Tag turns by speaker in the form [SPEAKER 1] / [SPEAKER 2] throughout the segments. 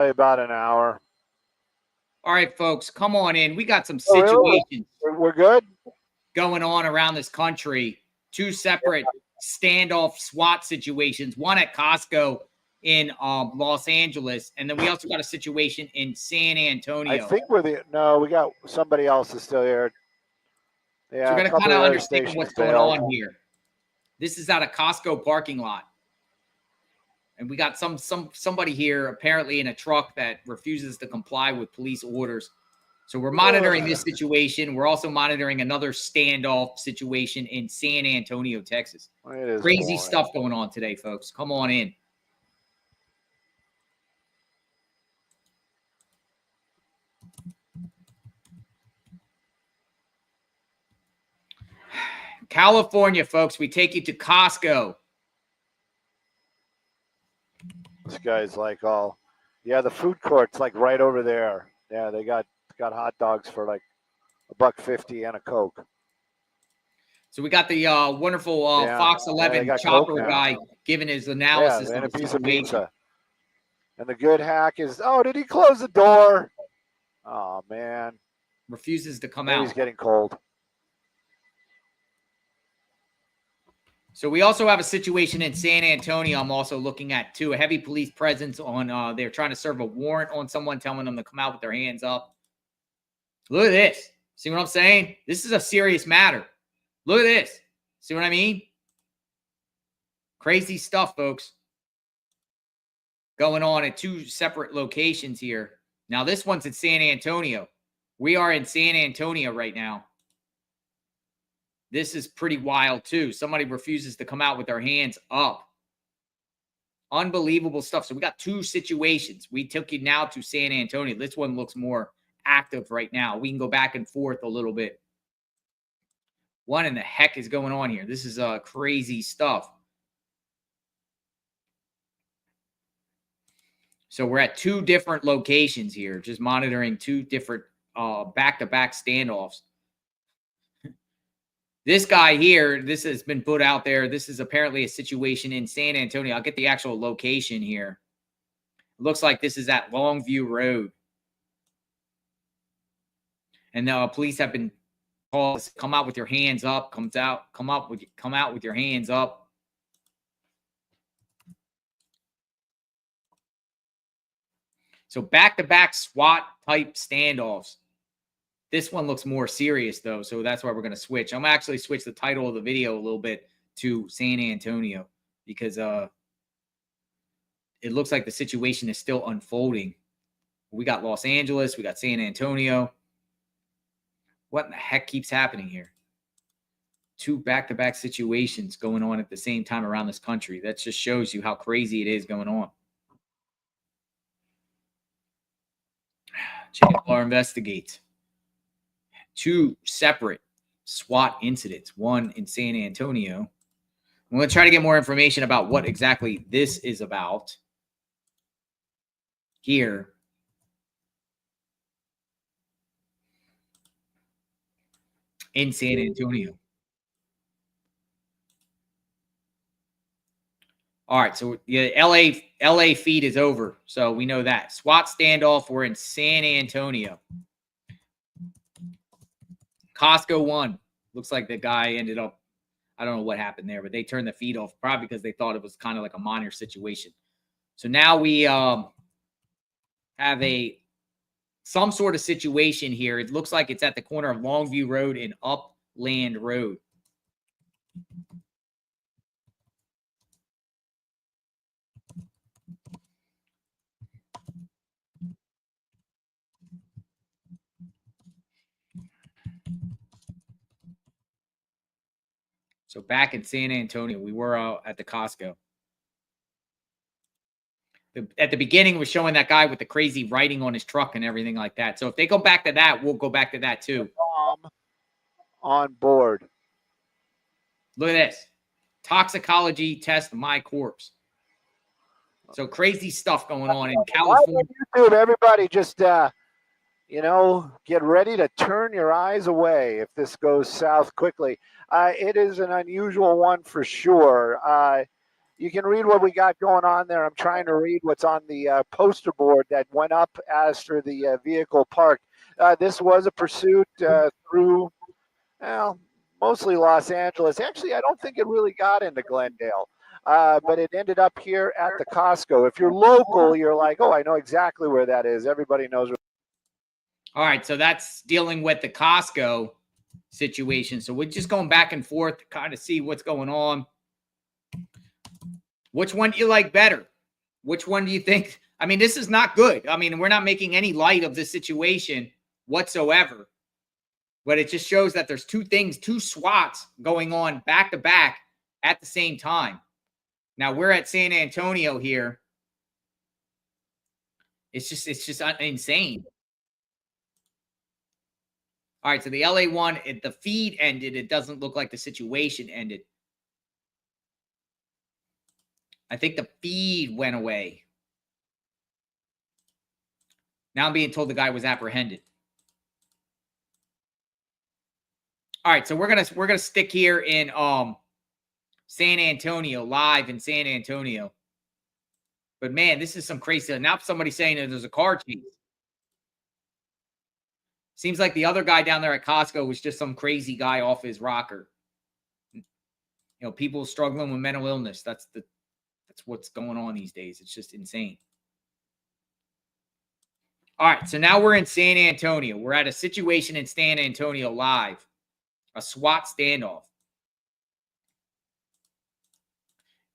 [SPEAKER 1] About an hour.
[SPEAKER 2] All right, folks, come on in. We got some
[SPEAKER 1] Really?
[SPEAKER 2] situations
[SPEAKER 1] We're good
[SPEAKER 2] going on around this country. Two separate standoff SWAT situations. One at Costco in Los Angeles, and then we also got a situation in San Antonio.
[SPEAKER 1] I think we got somebody else is still here. Yeah,
[SPEAKER 2] so we're going to kind of understand what's going on here. This is at a Costco parking lot. And we got somebody here apparently in a truck that refuses to comply with police orders. So we're monitoring this situation. We're also monitoring another standoff situation in San Antonio, Texas. Crazy stuff going on today, folks. Come on in. California, folks, we take you to Costco.
[SPEAKER 1] This guy's like the food court's like right over there. Yeah, they got hot dogs for like $1.50 and a Coke.
[SPEAKER 2] So we got the wonderful Fox 11 chopper guy giving his analysis
[SPEAKER 1] and
[SPEAKER 2] of
[SPEAKER 1] a piece
[SPEAKER 2] situation.
[SPEAKER 1] of pizza. And the good hack is, did he close the door? Oh, man.
[SPEAKER 2] Refuses to come out.
[SPEAKER 1] He's getting cold.
[SPEAKER 2] So we also have a situation in San Antonio I'm also looking at, too. A heavy police presence on they're trying to serve a warrant on someone, telling them to come out with their hands up. Look at this. See what I'm saying? This is a serious matter. Look at this. See what I mean? Crazy stuff, folks. Going on at two separate locations here. Now, this one's in San Antonio. We are in San Antonio right now. This is pretty wild, too. Somebody refuses to come out with their hands up. Unbelievable stuff. So we got two situations. We took you now to San Antonio. This one looks more active right now. We can go back and forth a little bit. What in the heck is going on here? This is crazy stuff. So we're at two different locations here, just monitoring two different back-to-back standoffs. This guy here, this has been put out there. This is apparently a situation in San Antonio. I'll get the actual location here. It looks like this is at Longview Road. And the police have been called, come out with your hands up, come out with your hands up. So back-to-back SWAT type standoffs. This one looks more serious, though, so that's why we're going to switch. I'm going to actually switch the title of the video a little bit to San Antonio because it looks like the situation is still unfolding. We got Los Angeles. We got San Antonio. What in the heck keeps happening here? Two back-to-back situations going on at the same time around this country. That just shows you how crazy it is going on. JLR investigates. Two separate SWAT incidents, one in San Antonio. I'm going to try to get more information about what exactly this is about here. In San Antonio. All right, so yeah, LA feed is over, so we know that. SWAT standoff, we're in San Antonio. Costco won. Looks like the guy ended up, I don't know what happened there, but they turned the feed off probably because they thought it was kind of like a minor situation. So now we have some sort of situation here. It looks like it's at the corner of Longview Road and Upland Road. So back in San Antonio, we were at the Costco. At the beginning, we're showing that guy with the crazy writing on his truck and everything like that. So if they go back to that, we'll go back to that too.
[SPEAKER 1] On board.
[SPEAKER 2] Look at this. Toxicology test my corpse. So crazy stuff going on in California.
[SPEAKER 1] YouTube, everybody just, get ready to turn your eyes away if this goes south quickly. It is an unusual one for sure. you can read what we got going on there. I'm trying to read what's on the poster board that went up as for the vehicle parked. This was a pursuit through, well, mostly Los Angeles. Actually, I don't think it really got into Glendale. But it ended up here at the Costco. If you're local, you're like, oh, I know exactly where that is. Everybody knows.
[SPEAKER 2] All right, so that's dealing with the Costco situation. So we're just going back and forth to kind of see what's going on. Which one do you like better? Which one do you think? I mean, this is not good. I mean, we're not making any light of this situation whatsoever. But it just shows that there's two things, two SWATs going on back to back at the same time. Now we're at San Antonio here. It's just insane. All right, so the LA one, the feed ended. It doesn't look like the situation ended. I think the feed went away. Now I'm being told the guy was apprehended. All right, so we're gonna stick here in San Antonio, live in San Antonio. But man, this is some crazy. Now somebody's saying that there's a car chase. Seems like the other guy down there at Costco was just some crazy guy off his rocker. You know, people struggling with mental illness. That's what's going on these days. It's just insane. All right, so now we're in San Antonio. We're at a situation in San Antonio live. A SWAT standoff.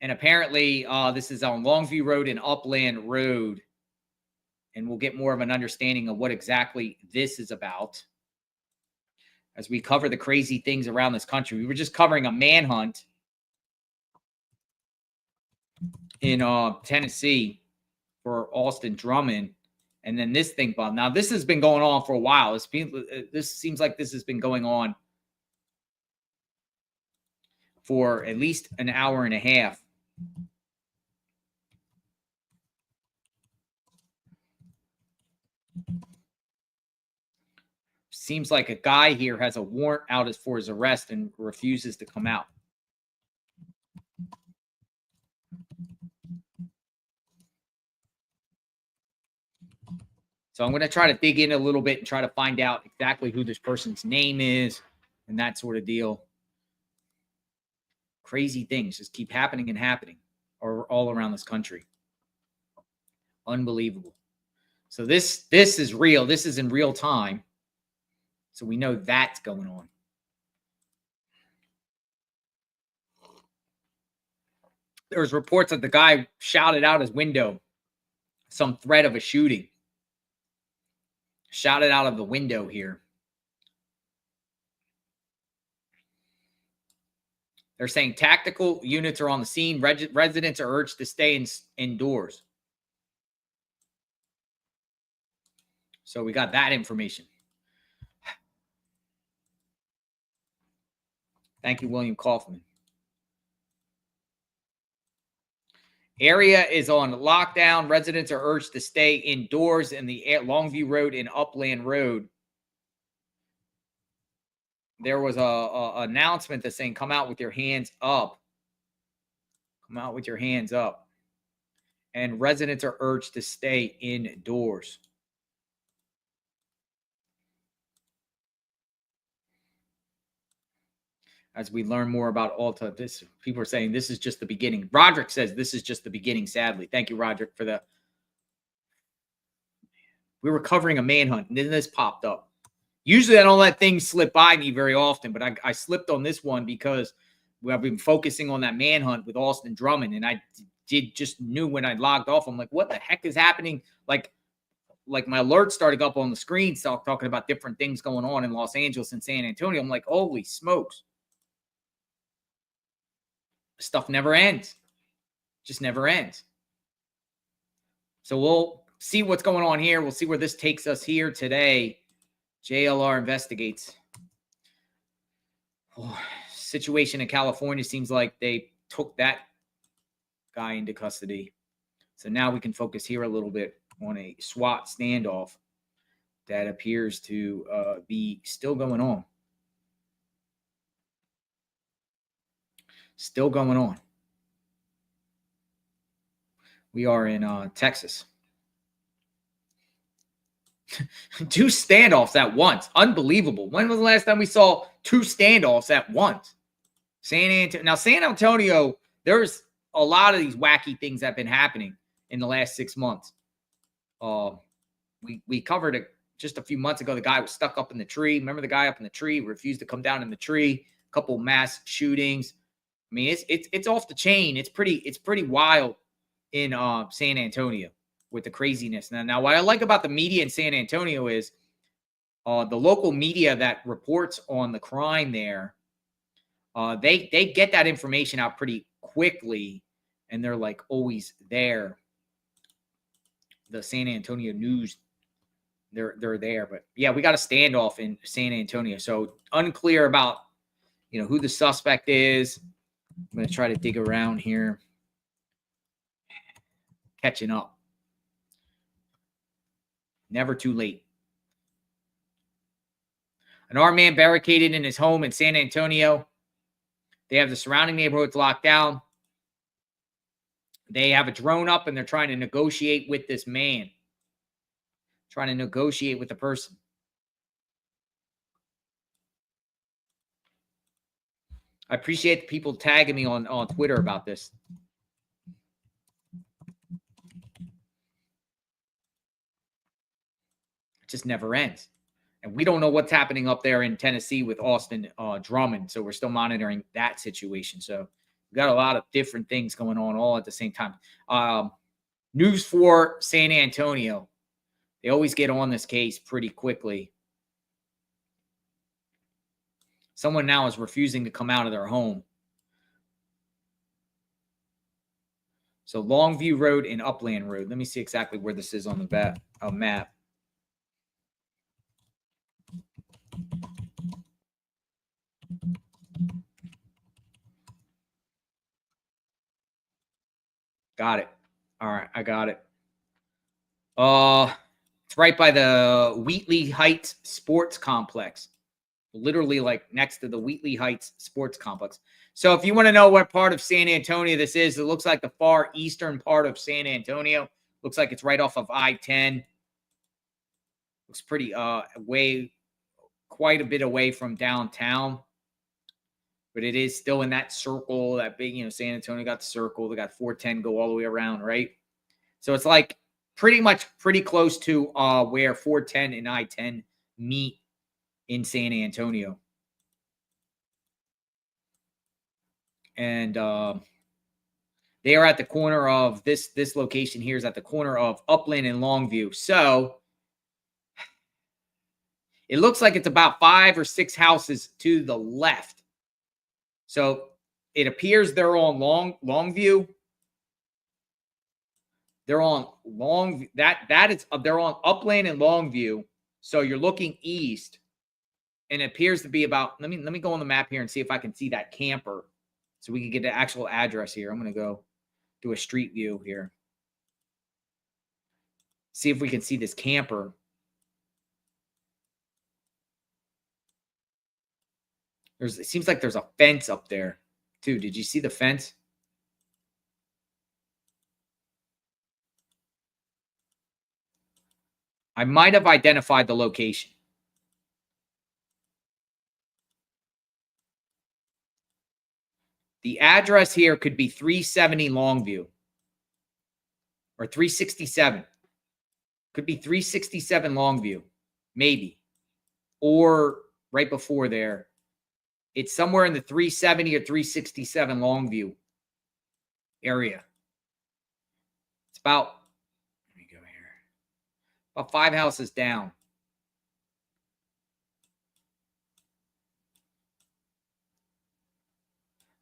[SPEAKER 2] And apparently this is on Longview Road and Upland Road. And we'll get more of an understanding of what exactly this is about as we cover the crazy things around this country. We were just covering a manhunt in Tennessee for Austin Drummond. And then this thing, Bob. Now, this has been going on for a while. This seems like this has been going on for at least an hour and a half. Seems like a guy here has a warrant out for his arrest and refuses to come out. So I'm going to try to dig in a little bit and try to find out exactly who this person's name is and that sort of deal. Crazy things just keep happening and happening all around this country. Unbelievable. So this is real. This is in real time. So we know that's going on. There's reports that the guy shouted out his window some threat of a shooting. Shouted out of the window here. They're saying tactical units are on the scene. Residents are urged to stay indoors. So we got that information. Thank you, William Kaufman. Area is on lockdown. Residents are urged to stay indoors in the Longview Road and Upland Road. There was a announcement that's saying, come out with your hands up. Come out with your hands up. And residents are urged to stay indoors. As we learn more about Alta, people are saying this is just the beginning. Roderick says this is just the beginning, sadly. Thank you, Roderick, for the... We were covering a manhunt, and then this popped up. Usually I don't let things slip by me very often, but I slipped on this one because I've been focusing on that manhunt with Austin Drummond, and I just knew when I logged off, I'm like, what the heck is happening? Like my alerts started up on the screen, talking about different things going on in Los Angeles and San Antonio. I'm like, holy smokes. Stuff never ends. Just never ends. So we'll see what's going on here. We'll see where this takes us here today. JLR investigates. Oh, situation in California seems like they took that guy into custody. So now we can focus here a little bit on a SWAT standoff that appears to be still going on. Still going on. We are in Texas. 2 standoffs at once. Unbelievable. When was the last time we saw 2 standoffs at once? San Antonio. Now, San Antonio, there's a lot of these wacky things that have been happening in the last 6 months. We covered it just a few months ago. The guy was stuck up in the tree. Remember the guy up in the tree, refused to come down in the tree. A couple mass shootings. I mean, it's off the chain. It's pretty wild in San Antonio with the craziness. Now, what I like about the media in San Antonio is the local media that reports on the crime there. They get that information out pretty quickly, and they're like always there. The San Antonio News, they're there. But yeah, we got a standoff in San Antonio. So unclear about who the suspect is. I'm gonna try to dig around here. Catching up. Never too late. An armed man barricaded in his home in San Antonio. They have the surrounding neighborhoods locked down. They have a drone up, and they're trying to negotiate with this man. Trying to negotiate with the person. I appreciate the people tagging me on Twitter about this. It just never ends. And we don't know what's happening up there in Tennessee with Austin Drummond. So we're still monitoring that situation. So we've got a lot of different things going on all at the same time. News for San Antonio. They always get on this case pretty quickly. Someone now is refusing to come out of their home. So Longview Road and Upland Road. Let me see exactly where this is on the map. Got it. All right, I got it. It's right by the Wheatley Heights Sports Complex. Literally like next to the Wheatley Heights Sports Complex. So if you want to know what part of San Antonio this is, it looks like the far eastern part of San Antonio. Looks like it's right off of I-10. Looks pretty quite a bit away from downtown. But it is still in that circle, that big, San Antonio got the circle. They got 410 go all the way around, right? So it's like pretty close to where 410 and I-10 meet in San Antonio. And they are at the corner of this location here is at the corner of Upland and Longview. So it looks like it's about 5 or 6 houses to the left. So it appears they're on Longview. They're on they're on Upland and Longview. So you're looking east, and it appears to be about. Let me go on the map here and see if I can see that camper, so we can get the actual address here. I'm going to go do a street view here. See if we can see this camper. It seems like there's a fence up there, too. Did you see the fence? I might have identified the location. The address here could be 370 Longview or 367. Could be 367 Longview, maybe. Or right before there. It's somewhere in the 370 or 367 Longview area. It's about, let me go here, about 5 houses down.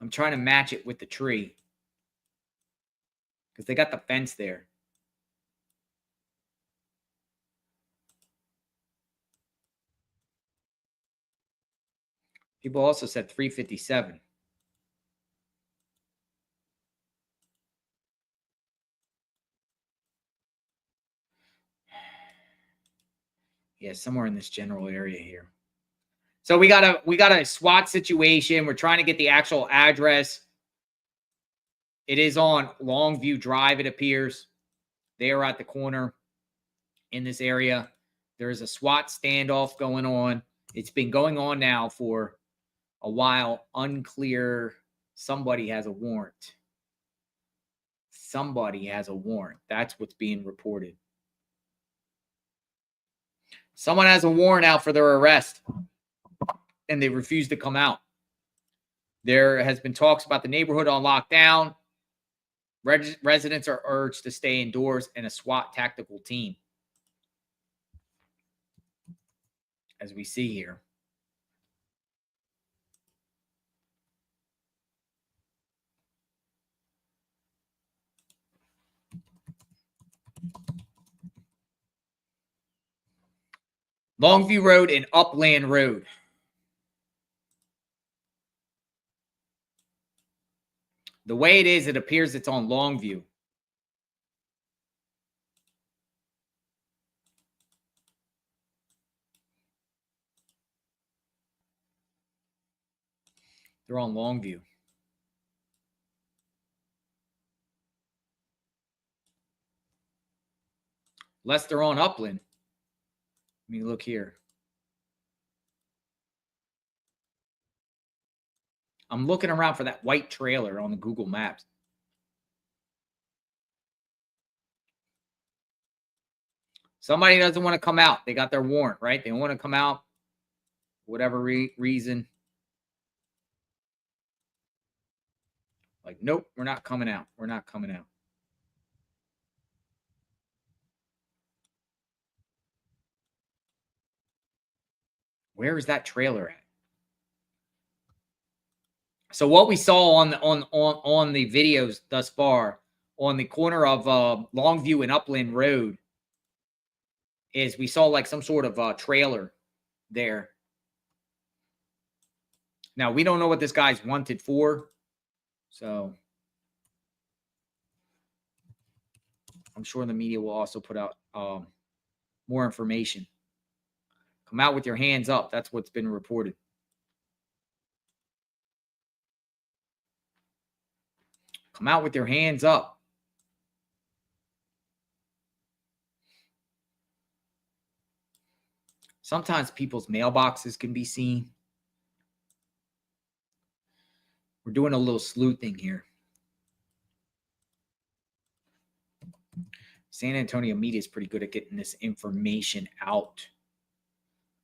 [SPEAKER 2] I'm trying to match it with the tree because they got the fence there. People also said 357. Yeah, somewhere in this general area here. So we got a SWAT situation. We're trying to get the actual address It is on Longview Drive, it appears. They are at the corner in this area. There is a SWAT standoff going on. It's been going on now for a while. Unclear. Somebody has a warrant. Somebody has a warrant. That's what's being reported. Someone has a warrant out for their arrest, and they refuse to come out. There has been talks about the neighborhood on lockdown. Residents are urged to stay indoors, and a SWAT tactical team, as we see here. Longview Road and Upland Road. The way it is, it appears it's on Longview. They're on Longview. Unless they're on Upland. Let me look here. I'm looking around for that white trailer on the Google Maps. Somebody doesn't want to come out. They got their warrant, right? They don't want to come out. Whatever reason. Like, nope, we're not coming out. We're not coming out. Where is that trailer at? So what we saw on the videos thus far on the corner of Longview and Upland Road is we saw like some sort of trailer there. Now, we don't know what this guy's wanted for. So I'm sure the media will also put out more information. Come out with your hands up. That's what's been reported. Come out with your hands up. Sometimes people's mailboxes can be seen. We're doing a little sleuthing here. San Antonio media is pretty good at getting this information out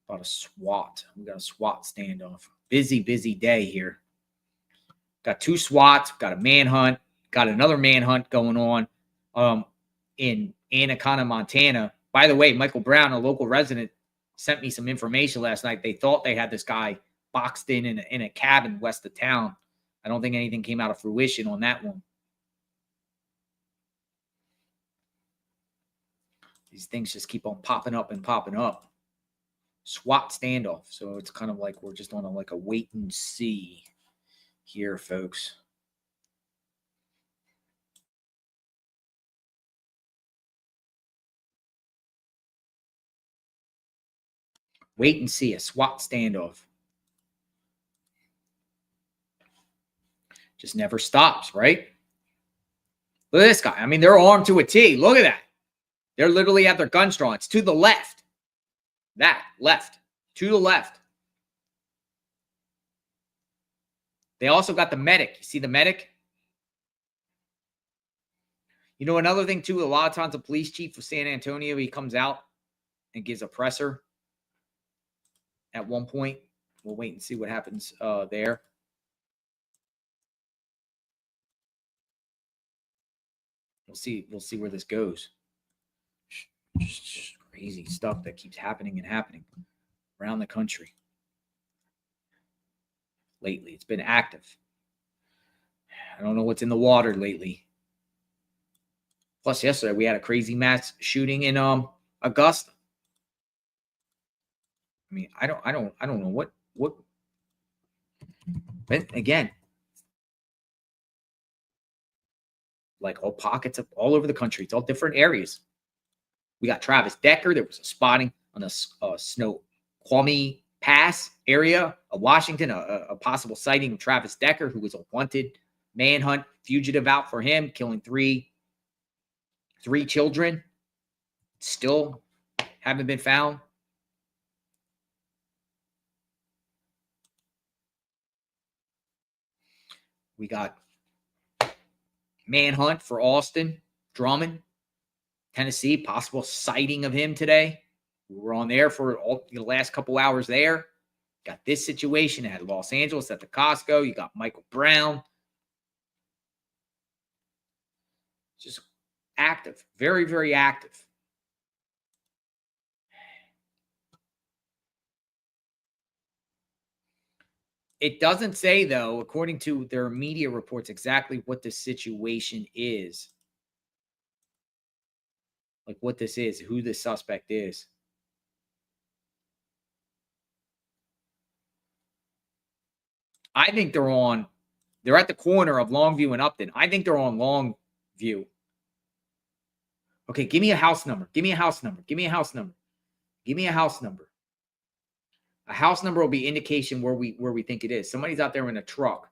[SPEAKER 2] about a SWAT. We got a SWAT standoff. Busy, busy day here. Got 2 SWATs, got a manhunt, got another manhunt going on in Anaconda, Montana. By the way, Michael Brown, a local resident, sent me some information last night. They thought they had this guy boxed in a cabin west of town. I don't think anything came out of fruition on that one. These things just keep on popping up and popping up. SWAT standoff. So it's kind of like we're just on a wait and see here, folks. Wait and see, a SWAT standoff. Just never stops, right? Look at this guy. I mean, they're armed to a T. Look at that. They're literally at their guns drawn. It's to the left. That, left. To the left. They also got the medic. You see the medic? You know, another thing, too, a lot of times the police chief of San Antonio, he comes out and gives a presser at one point. We'll wait and see what happens there. We'll see where this goes. Just crazy stuff that keeps happening and happening around the country. Lately, it's been active. I don't know what's in the water lately. Plus, yesterday we had a crazy mass shooting in Augusta. I mean, I don't know what. But again, like all pockets of all over the country. It's all different areas. We got Travis Decker. There was a spotting on the Snoqualmie Pass area of Washington, a possible sighting of Travis Decker, who was a wanted Manhunt, fugitive out for him, killing three children. Still haven't been found. We got manhunt for Austin Drummond, Tennessee. Possible sighting of him today. We were on there for the last couple hours there. Got this situation at Los Angeles at the Costco. You got Michael Brown. Just active. Very, very active. It doesn't say, though, according to their media reports, exactly what the situation is. Like what this is, who the suspect is. I think they're at the corner of Longview and Upland. I think they're on Longview. Okay, give me a house number. Give me a house number. Give me a house number. Give me a house number. A house number will be indication where we think it is. Somebody's out there in a truck.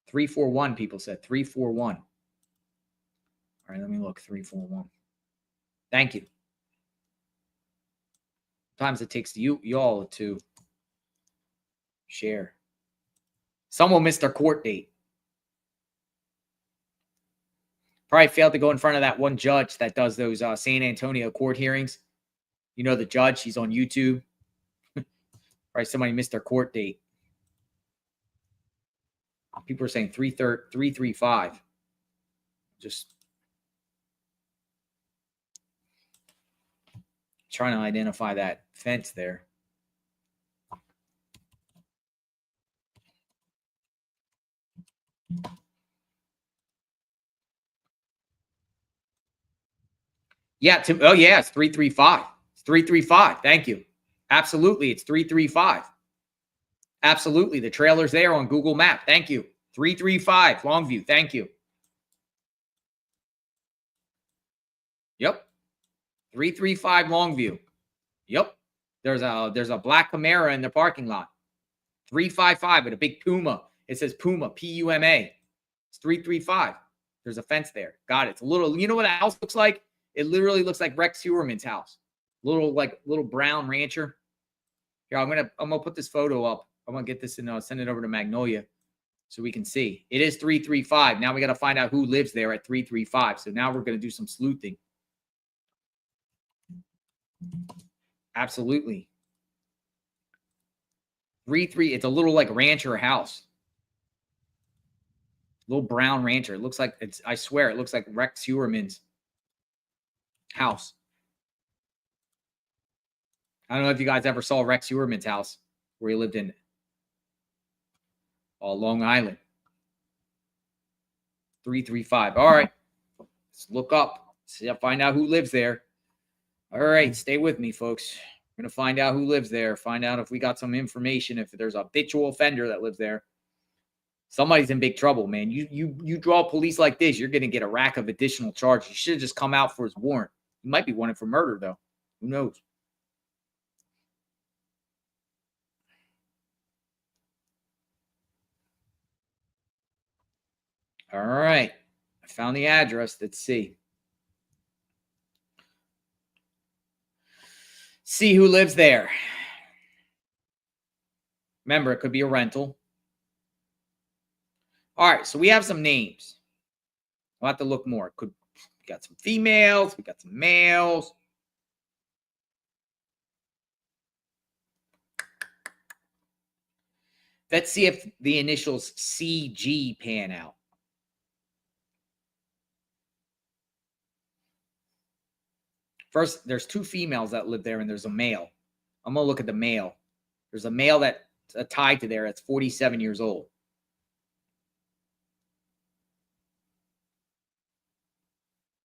[SPEAKER 2] "341," people said. 341. All right, let me look. 341. Thank you. Sometimes it takes y'all to share. Someone missed their court date. Probably failed to go in front of that one judge that does those San Antonio court hearings. You know the judge, he's on YouTube. Probably somebody missed their court date. People are saying 335. Just trying to identify that fence there. Yeah, it's 335. It's 335. Thank you. Absolutely, it's 335. Absolutely, the trailer's there on Google Map. Thank you. 335 Longview. Thank you. Yep. 335 Longview. Yep. There's a black Camaro in the parking lot. 355 with a big Puma. It says Puma, Puma. It's 335. There's a fence there. Got it. It's a little, you know what the house looks like? It literally looks like Rex Heuermann's house. Little brown rancher. Here, I'm gonna put this photo up. I'm gonna get this and send it over to Magnolia so we can see. It is 335. Now we got to find out who lives there at 335. So now we're gonna do some sleuthing. Absolutely. 33. It's a little like rancher house. Little brown rancher. It looks like I swear it looks like Rex Heuermann's house. I don't know if you guys ever saw Rex Heuermann's house where he lived in Long Island. 335. All right. Let's look up. See, I'll find out who lives there. All right. Stay with me, folks. We're going to find out who lives there. Find out if we got some information, if there's a habitual offender that lives there. Somebody's in big trouble, man. You draw police like this, you're going to get a rack of additional charges. You should have just come out for his warrant. He might be wanted for murder, though. Who knows? All right. I found the address. Let's see. See who lives there. Remember, it could be a rental. All right, so we have some names. We'll have to look more. We got some females. We got some males. Let's see if the initials CG pan out. First, there's two females that live there, and there's a male. I'm going to look at the male. There's a male that's tied to there that's 47 years old.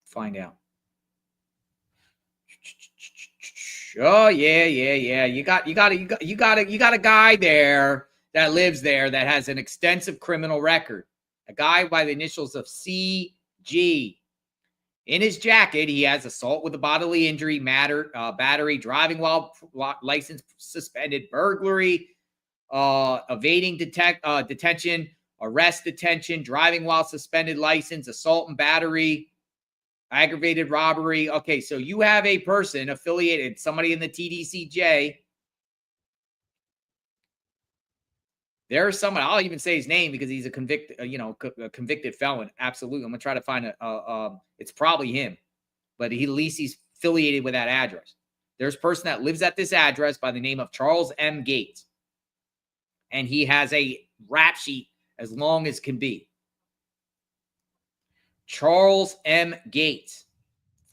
[SPEAKER 2] Find out. Oh, yeah. You got a guy there that lives there that has an extensive criminal record. A guy by the initials of CG. In his jacket, he has assault with a bodily injury, battery, driving while license suspended, burglary, evading detention, arrest detention, driving while suspended license, assault and battery, aggravated robbery. Okay, so you have a person affiliated, somebody in the TDCJ. There's someone, I'll even say his name because he's a convicted felon. Absolutely. I'm going to try to find it's probably him, but at least he's affiliated with that address. There's a person that lives at this address by the name of Charles M. Gates. And he has a rap sheet as long as can be. Charles M. Gates,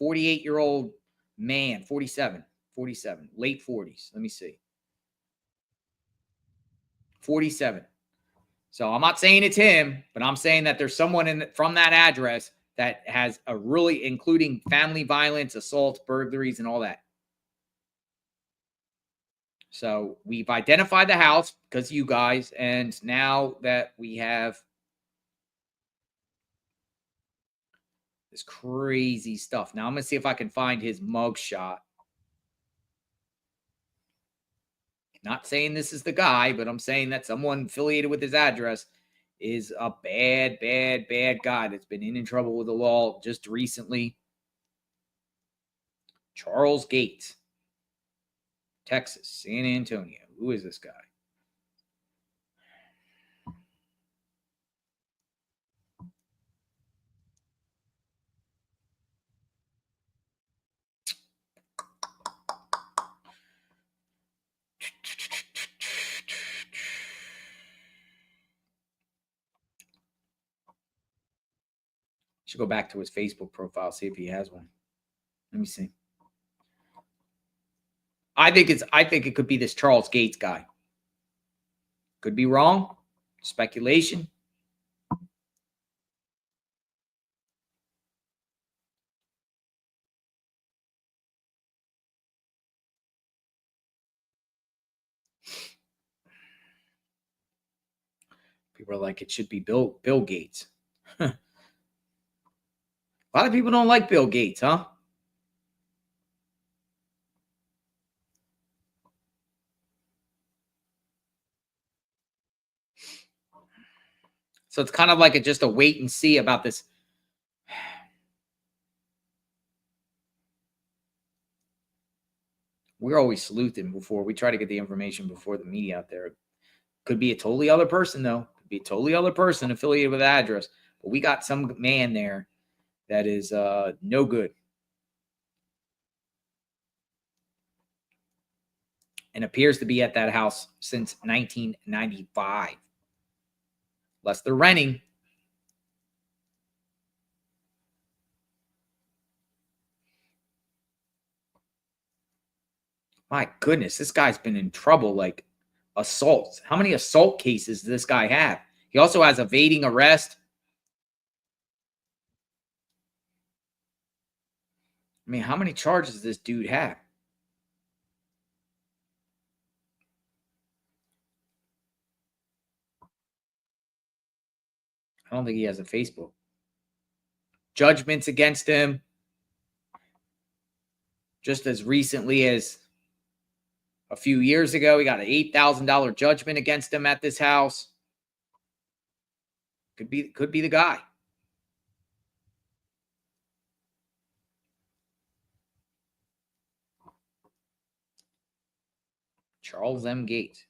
[SPEAKER 2] 48-year-old man, 47, late 40s. Let me see. 47. So I'm not saying it's him, but I'm saying that there's someone from that address that has a really, including family violence, assaults, burglaries, and all that. So we've identified the house because you guys, and now that we have this crazy stuff. Now I'm going to see if I can find his mugshot. Not saying this is the guy, but I'm saying that someone affiliated with his address is a bad, bad, bad guy that's been in trouble with the law just recently. Charles Gates, Texas, San Antonio. Who is this guy? Should go back to his Facebook profile, see if he has one. Let me see. I think it could be this Charles Gates guy. Could be wrong. Speculation. People are like, it should be Bill Gates. A lot of people don't like Bill Gates, huh? So it's kind of like just a wait and see about this. We're always sleuthing before we try to get the information before the media out there. Could be a totally other person, though. Could be a totally other person affiliated with the address. But we got some man there that is no good. And appears to be at that house since 1995. Unless they're renting. My goodness, this guy's been in trouble, like assaults. How many assault cases does this guy have? He also has evading arrest. I mean, how many charges does this dude have? I don't think he has a Facebook. Judgments against him. Just as recently as a few years ago, he got an $8,000 judgment against him at this house. Could be the guy. Charles M. Gates.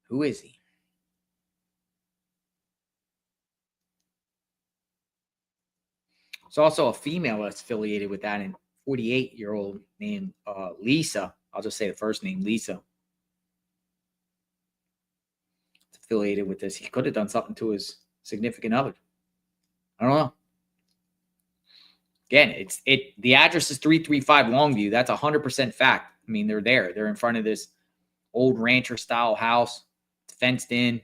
[SPEAKER 2] Who is he? There's also a female that's affiliated with that, and 48-year-old named Lisa. I'll just say the first name, Lisa. It's affiliated with this. He could have done something to his significant other. I don't know. Again, the address is 335 Longview. That's 100% fact. I mean, they're there. They're in front of this old rancher-style house. It's fenced in,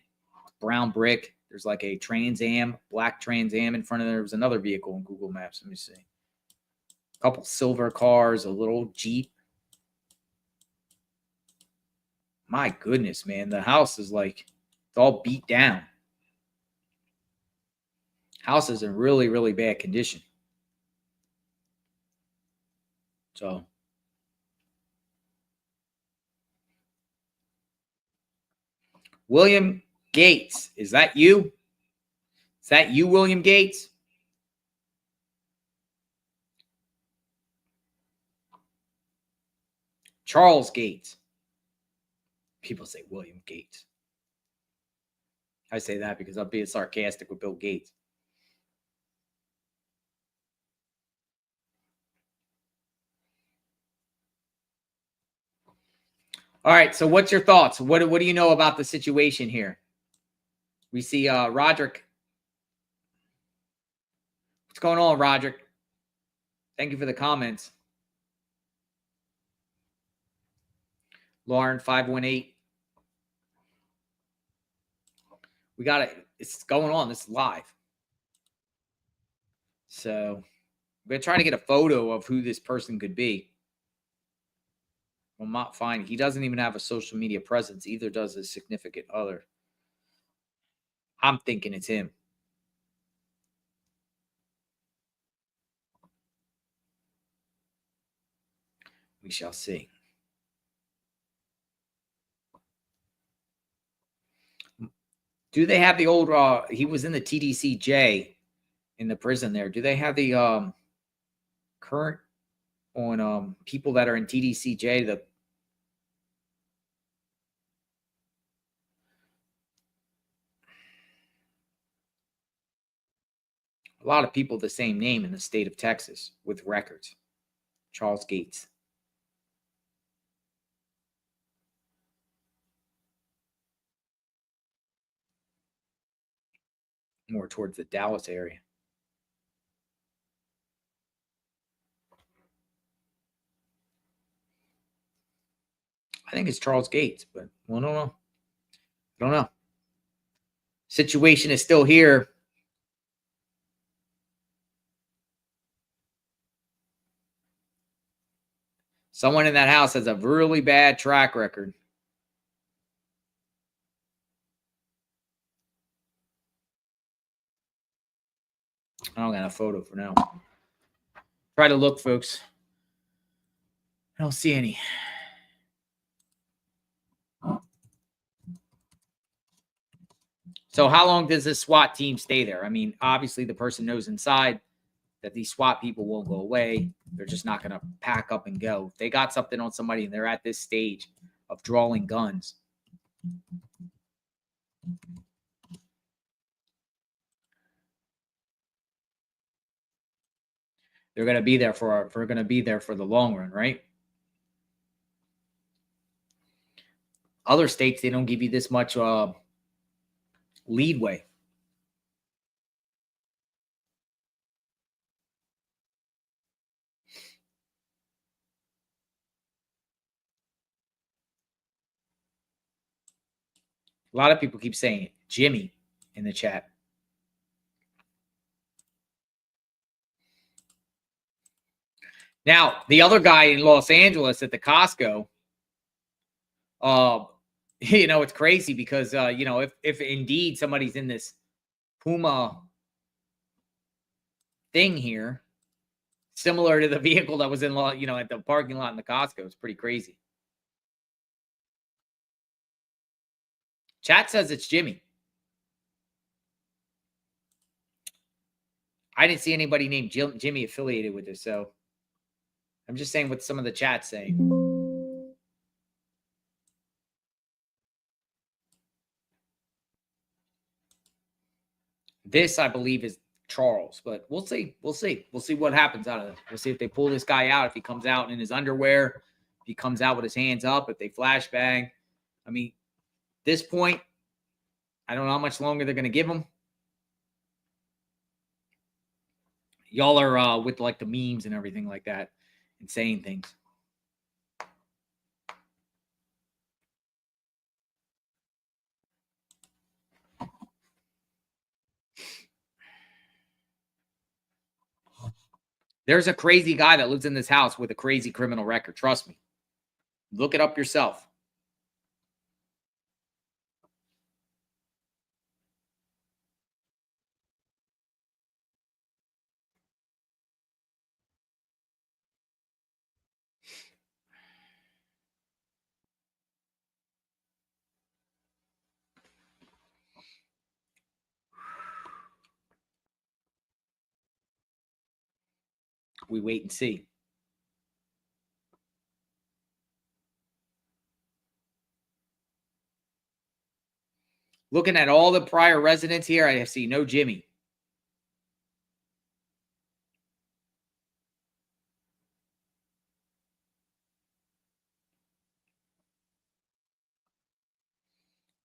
[SPEAKER 2] brown brick. There's like a Trans Am, black Trans Am in front of there. There's another vehicle on Google Maps. Let me see. A couple silver cars, a little Jeep. My goodness, man. The house is like, it's all beat down. House is in really, really bad condition. So William Gates, is that you? Is that you, William Gates? Charles Gates. People say William Gates. I say that because I'm being sarcastic with Bill Gates. All right, so what's your thoughts? What do you know about the situation here? We see Roderick. What's going on, Roderick? Thank you for the comments. Lauren 518. We got it. It's going on. This is live. So I'm going to try to get a photo of who this person could be. I'm not finding. He doesn't even have a social media presence. Either does his significant other. I'm thinking it's him. We shall see. Do they have the old he was in the TDCJ in the prison there. Do they have the current on people that are in TDCJ? A lot of people the same name in the state of Texas with records. Charles Gates. More towards the Dallas area. I think it's Charles Gates, but I don't know. I don't know. Situation is still here. Someone in that house has a really bad track record. I don't got a photo for now. Try to look, folks. I don't see any. So how long does this SWAT team stay there? I mean, obviously the person knows inside that these SWAT people won't go away. They're just not going to pack up and go. If they got something on somebody and they're at this stage of drawing guns, they're going to be there for the long run, right? Other states, they don't give you this much leadway. A lot of people keep saying it. Jimmy in the chat. Now, the other guy in Los Angeles at the Costco, you know, it's crazy because, you know, if indeed somebody's in this Puma thing here, similar to the vehicle that was in, you know, at the parking lot in the Costco, it's pretty crazy. Chat says it's Jimmy. I didn't see anybody named Jimmy affiliated with this, so I'm just saying what some of the chat's saying. This, I believe, is Charles, but we'll see. We'll see. We'll see what happens out of this. We'll see if they pull this guy out, if he comes out in his underwear, if he comes out with his hands up, if they flashbang. I mean, this point, I don't know how much longer they're going to give him. Y'all are with like the memes and everything like that and saying things. There's a crazy guy that lives in this house with a crazy criminal record. Trust me. Look it up yourself. We wait and see. Looking at all the prior residents here, I see no Jimmy.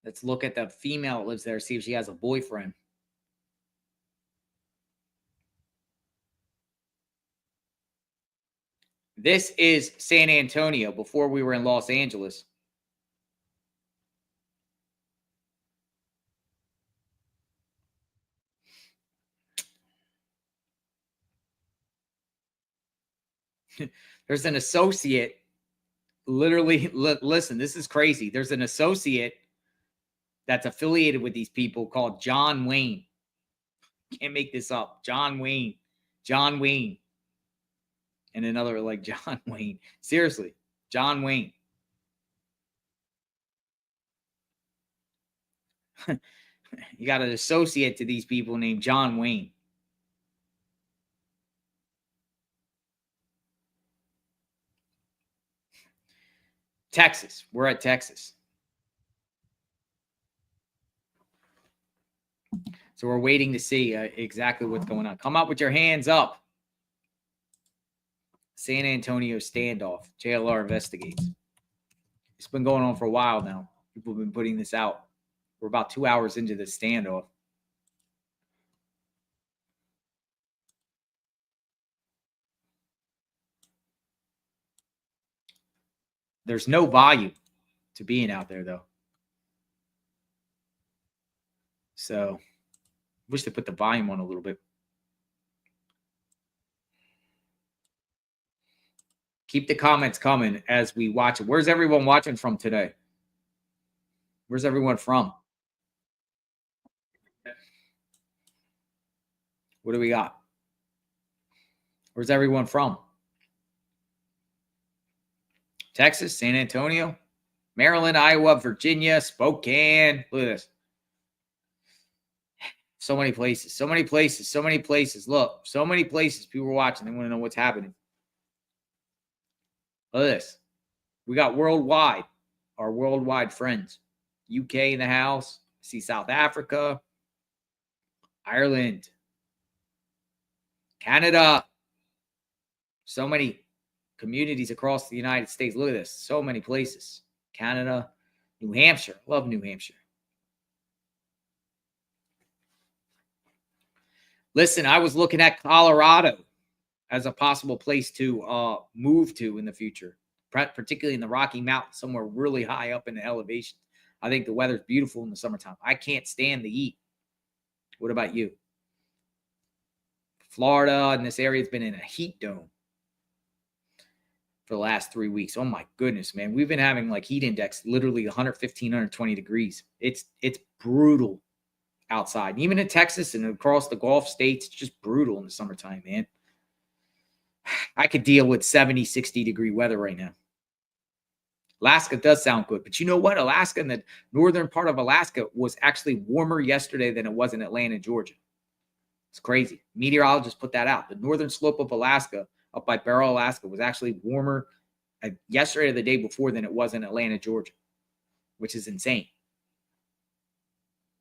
[SPEAKER 2] Let's look at the female that lives there, see if she has a boyfriend. This is San Antonio before we were in Los Angeles. There's an associate, literally, listen, this is crazy. There's an associate that's affiliated with these people called John Wayne. Can't make this up. John Wayne. John Wayne. And another like John Wayne. Seriously, John Wayne. You got an associate to these people named John Wayne. Texas. We're at Texas. So we're waiting to see exactly what's going on. Come up with your hands up. San Antonio standoff. JLR investigates. It's been going on for a while now. People have been putting this out. We're about 2 hours into this standoff. There's no volume to being out there, though. So, wish they put the volume on a little bit. Keep the comments coming as we watch it. Where's everyone watching from today? Where's everyone from? What do we got? Where's everyone from? Texas, San Antonio, Maryland, Iowa, Virginia, Spokane. Look at this. So many places, so many places, so many places. Look, so many places. People are watching. They want to know what's happening. Look at this. We got worldwide, our worldwide friends. UK in the house. See South Africa, Ireland, Canada. So many communities across the United States. Look at this. So many places. Canada, New Hampshire. Love New Hampshire. Listen, I was looking at Colorado as a possible place to move to in the future, particularly in the Rocky Mountains, somewhere really high up in the elevation. I think the weather's beautiful in the summertime. I can't stand the heat. What about you? Florida and this area has been in a heat dome for the last 3 weeks. Oh my goodness, man. We've been having like heat index literally 115, 120 degrees. It's brutal outside. And even in Texas and across the Gulf states, it's just brutal in the summertime, man. I could deal with 70, 60 degree weather right now. Alaska does sound good. But you know what? Alaska and the northern part of Alaska was actually warmer yesterday than it was in Atlanta, Georgia. It's crazy. Meteorologists put that out. The northern slope of Alaska, up by Barrow, Alaska, was actually warmer yesterday or the day before than it was in Atlanta, Georgia, which is insane.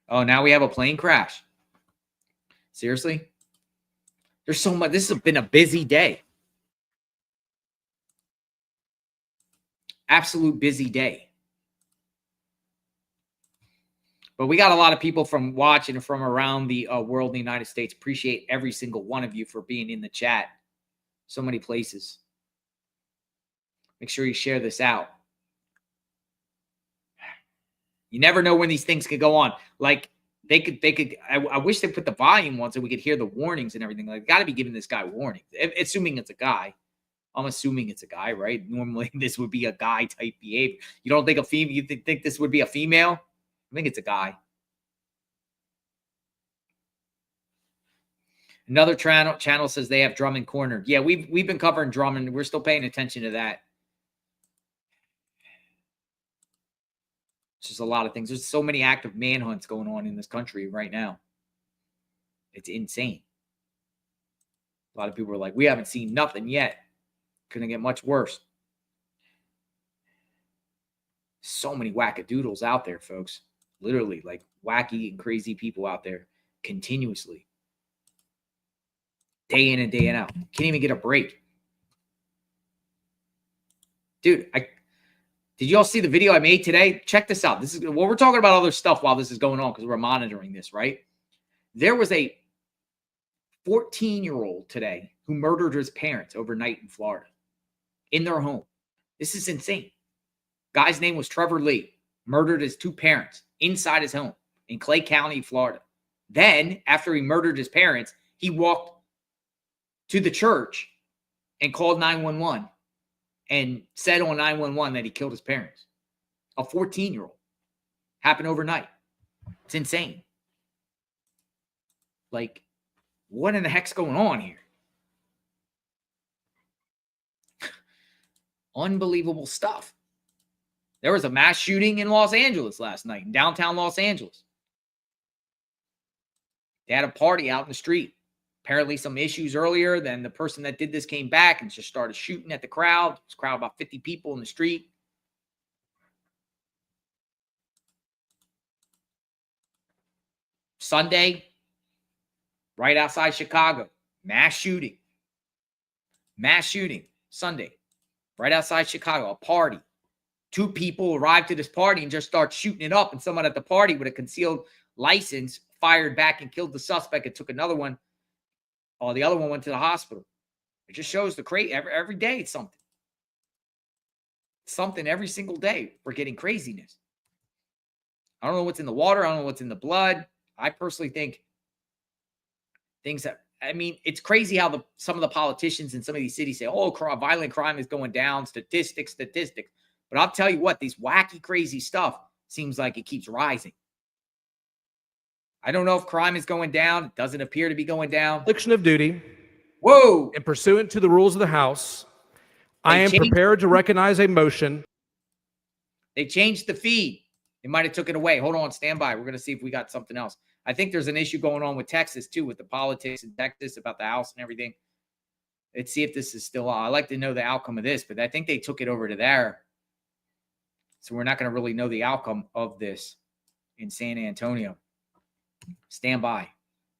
[SPEAKER 2] Oh, now we have a plane crash. Seriously? There's so much. This has been a busy day. Absolute busy day. But we got a lot of people from watching from around the world in the United States. Appreciate every single one of you for being in the chat. So many places. Make sure you share this out. You never know when these things could go on. Like they could. I wish they put the volume on so we could hear the warnings and everything. Like, got to be giving this guy warnings. Assuming it's a guy. I'm assuming it's a guy, right? Normally this would be a guy type behavior. You don't think a female? You think this would be a female? I think it's a guy. Another channel says they have Drummond cornered. Yeah, we've been covering Drummond. We're still paying attention to that. It's just a lot of things. There's so many active manhunts going on in this country right now. It's insane. A lot of people are like, we haven't seen nothing yet. Couldn't get much worse. So many wackadoodles out there, folks. Literally, like wacky and crazy people out there continuously. Day in and day out. Can't even get a break. Dude, did y'all see the video I made today? Check this out. This is well, we're talking about other stuff while this is going on because we're monitoring this, right? There was a 14-year-old today who murdered his parents overnight in Florida in their home. This is insane. Guy's name was Trevor Lee. Murdered his 2 parents inside his home in Clay County, Florida. Then, after he murdered his parents, he walked to the church and called 911 and said on 911 that he killed his parents. A 14-year-old. Happened overnight. It's insane. Like, what in the heck's going on here? Unbelievable stuff. There was a mass shooting in Los Angeles last night, in downtown Los Angeles. They had a party out in the street. Apparently some issues earlier. Then the person that did this came back and just started shooting at the crowd. It was a crowd about 50 people in the street. Sunday, right outside Chicago, mass shooting. Mass shooting, Sunday, right outside Chicago, a party. 2 people arrived to this party and just start shooting it up, and someone at the party with a concealed license fired back and killed the suspect and took another one. Oh, the other one went to the hospital. It just shows the crazy. Every day it's something. Something every single day. We're getting craziness. I don't know what's in the water. I don't know what's in the blood. I personally think things that, I mean, it's crazy how some of the politicians in some of these cities say, oh, violent crime is going down, statistics. But I'll tell you what, these wacky, crazy stuff seems like it keeps rising. I don't know if crime is going down. It doesn't appear to be going down.
[SPEAKER 3] Affliction of duty.
[SPEAKER 2] Whoa.
[SPEAKER 3] And pursuant to the rules of the House, I am prepared to recognize a motion.
[SPEAKER 2] They changed the feed. They might have took it away. Hold on, stand by. We're going to see if we got something else. I think there's an issue going on with Texas, too, with the politics in Texas about the House and everything. Let's see if this is still on. I'd like to know the outcome of this, but I think they took it over to there. So we're not going to really know the outcome of this in San Antonio. Stand by.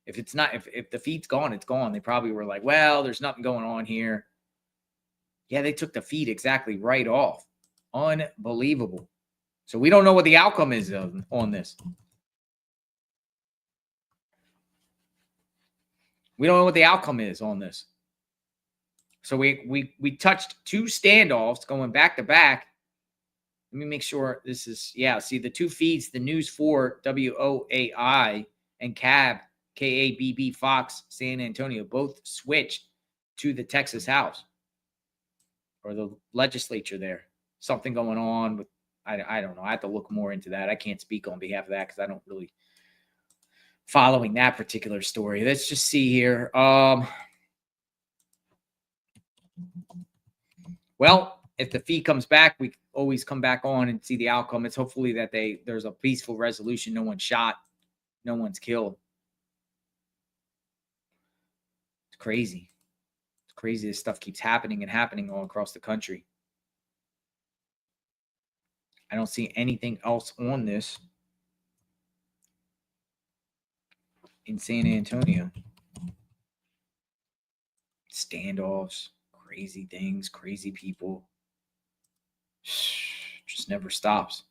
[SPEAKER 2] If it's not, if the feed's gone, it's gone. They probably were like, well, there's nothing going on here. Yeah, they took the feed exactly right off. Unbelievable. So we don't know what the outcome is on this. We don't know what the outcome is on this. So we touched 2 standoffs going back to back. Let me make sure this is, yeah, see the 2 feeds, the News 4 WOAI and CAB KABB Fox San Antonio both switched to the Texas House or the legislature there. Something going on with, I don't know. I have to look more into that. I can't speak on behalf of that because I don't really following that particular story. Let's just see here. Well, if the feed comes back, we always come back on and see the outcome. It's hopefully that there's a peaceful resolution. No one's shot. No one's killed. It's crazy. It's crazy. This stuff keeps happening and happening all across the country. I don't see anything else on this in San Antonio. Standoffs, crazy things, crazy people. Just never stops.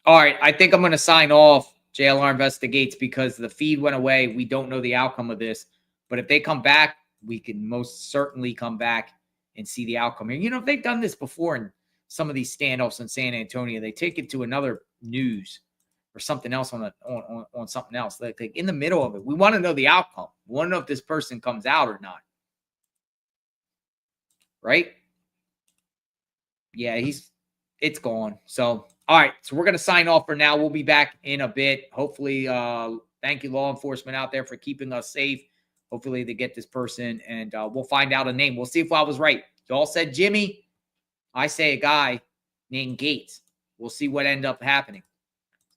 [SPEAKER 2] All right, I think I'm going to sign off JLR Investigates because the feed went away. We don't know the outcome of this. But if they come back, we can most certainly come back and see the outcome here. You know, they've done this before in some of these standoffs in San Antonio. They take it to another news or something else on something else. Like in the middle of it, we want to know the outcome. We want to know if this person comes out or not. Right? Yeah, it's gone. So, all right. So we're going to sign off for now. We'll be back in a bit. Hopefully, thank you, law enforcement out there, for keeping us safe. Hopefully they get this person and we'll find out a name. We'll see if I was right. Y'all said Jimmy. I say a guy named Gates. We'll see what ended up happening.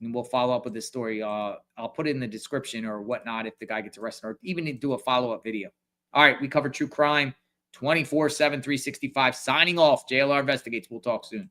[SPEAKER 2] And we'll follow up with this story. I'll put it in the description or whatnot if the guy gets arrested, or even do a follow-up video. All right, we cover true crime 24/7, 365. Signing off. JLR Investigates. We'll talk soon.